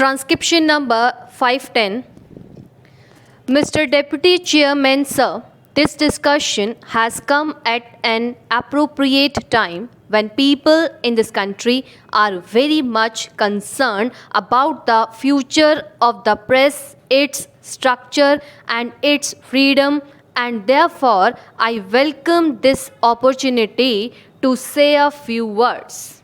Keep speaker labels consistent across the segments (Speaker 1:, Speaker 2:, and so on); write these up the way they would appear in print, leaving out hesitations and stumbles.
Speaker 1: Transcription number 510. Mr. Deputy Chairman, sir, this discussion has come at an appropriate time when people in this country are very much concerned about the future of the press, its structure and its freedom, and therefore I welcome this opportunity to say a few words.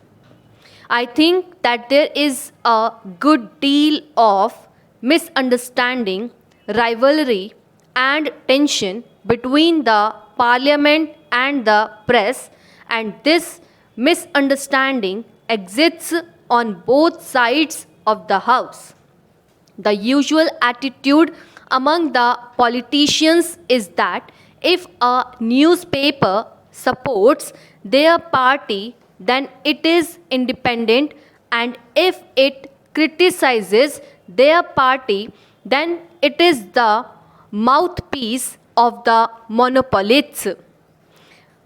Speaker 1: I think that there is a good deal of misunderstanding, rivalry, and tension between the parliament and the press, and this misunderstanding exists on both sides of the house. The usual attitude among the politicians is that if a newspaper supports their party, then it is independent, and if it criticizes their party, then it is the mouthpiece of the monopolists.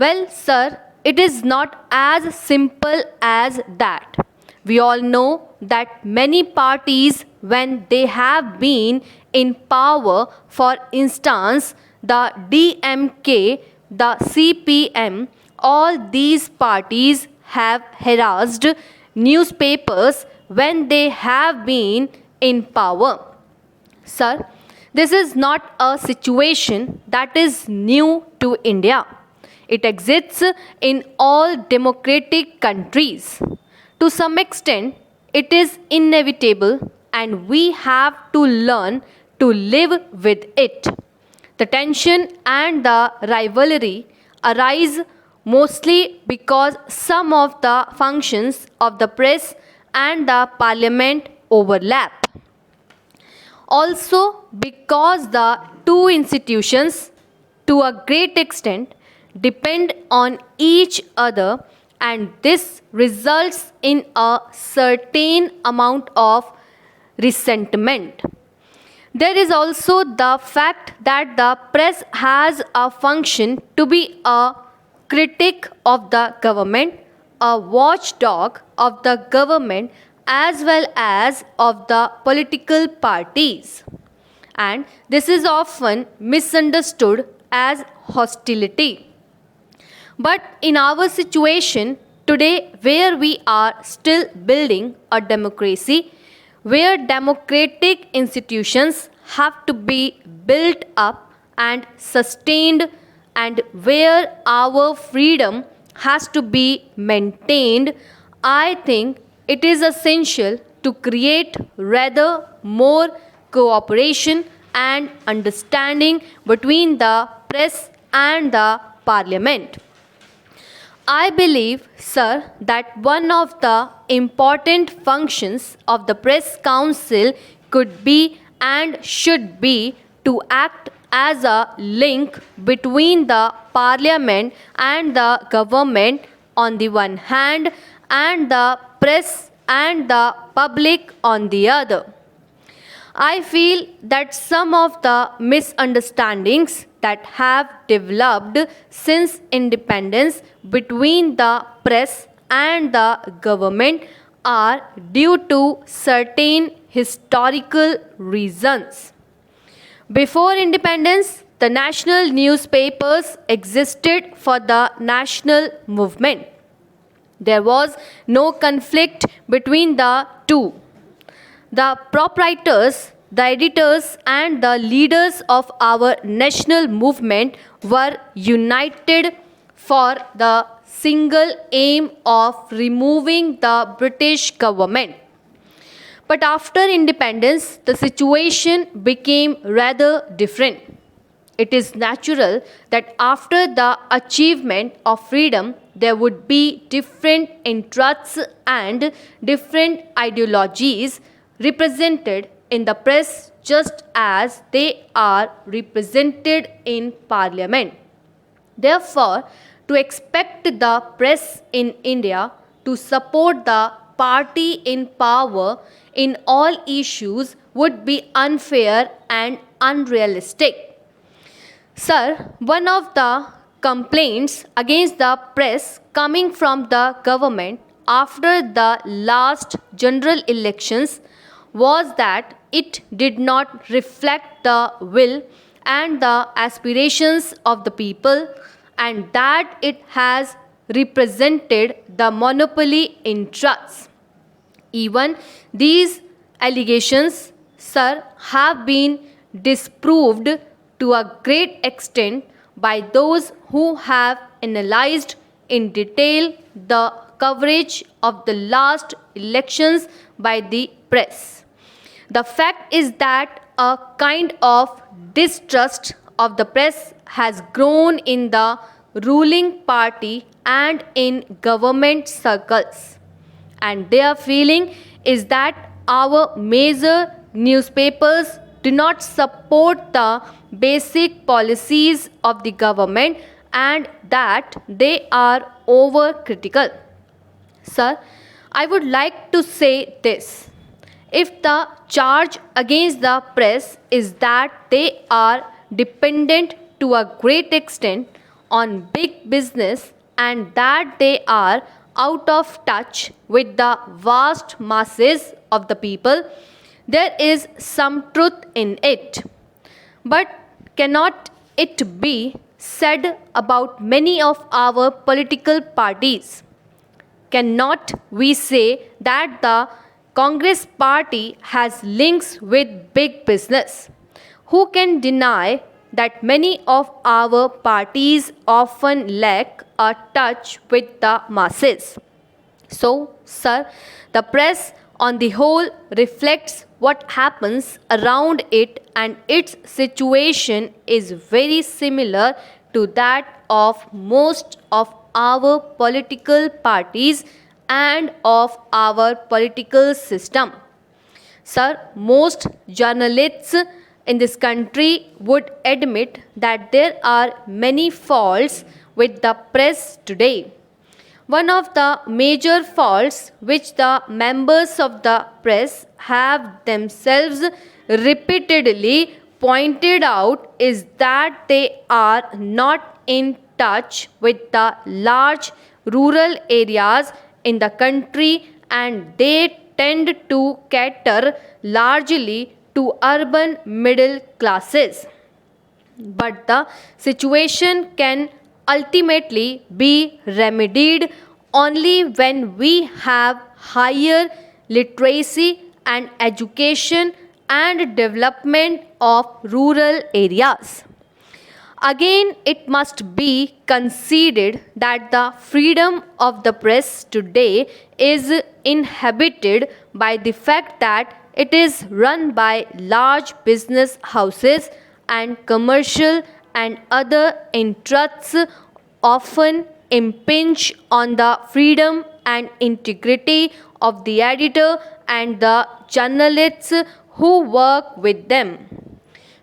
Speaker 1: Well, sir, it is not as simple as that. We all know that many parties, when they have been in power, for instance, the DMK, the CPM, all these parties have harassed newspapers when they have been in power. Sir, this is not a situation that is new to India. It exists in all democratic countries. To some extent, it is inevitable, and we have to learn to live with it. The tension and the rivalry arise mostly because some of the functions of the press and the parliament overlap. Also, because the two institutions, to a great extent, depend on each other, and this results in a certain amount of resentment. There is also the fact that the press has a function to be a critic of the government, a watchdog of the government, as well as of the political parties. And this is often misunderstood as hostility. But in our situation today, where we are still building a democracy, where democratic institutions have to be built up and sustained, and where our freedom has to be maintained, I think it is essential to create rather more cooperation and understanding between the press and the parliament. I believe, sir, that one of the important functions of the press council could be and should be to act as a link between the parliament and the government on the one hand, and the press and the public on the other. I feel that some of the misunderstandings that have developed since independence between the press and the government are due to certain historical reasons. Before independence, the national newspapers existed for the national movement. There was no conflict between the two. The proprietors, the editors, and the leaders of our national movement were united for the single aim of removing the British government. But after independence, the situation became rather different. It is natural that after the achievement of freedom, there would be different interests and different ideologies represented in the press, just as they are represented in parliament. Therefore, to expect the press in India to support the party in power in all issues would be unfair and unrealistic. Sir, one of the complaints against the press coming from the government after the last general elections was that it did not reflect the will and the aspirations of the people, and that it has represented the monopoly interests. Even these allegations, sir, have been disproved to a great extent by those who have analyzed in detail the coverage of the last elections by the press. The fact is that a kind of distrust of the press has grown in the ruling party and in government circles, and their feeling is that our major newspapers do not support the basic policies of the government and that they are overcritical. Sir, I would like to say this. If the charge against the press is that they are dependent to a great extent on big business and that they are out of touch with the vast masses of the people, there is some truth in it. But cannot it be said about many of our political parties? Cannot we say that the Congress party has links with big business? Who can deny that many of our parties often lack a touch with the masses? So, sir, the press on the whole reflects what happens around it, and its situation is very similar to that of most of our political parties and of our political system. Sir, most journalists in this country would admit that there are many faults with the press today. One of the major faults which the members of the press have themselves repeatedly pointed out is that they are not in touch with the large rural areas in the country, and they tend to cater largely to urban middle classes. But the situation can ultimately be remedied only when we have higher literacy and education and development of rural areas. Again, it must be conceded that the freedom of the press today is inhibited by the fact that it is run by large business houses and commercial and other interests often impinge on the freedom and integrity of the editor and the journalists who work with them.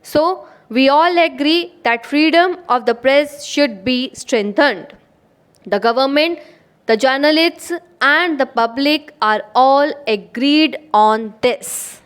Speaker 1: So, we all agree that freedom of the press should be strengthened. The government, the journalists, and the public are all agreed on this.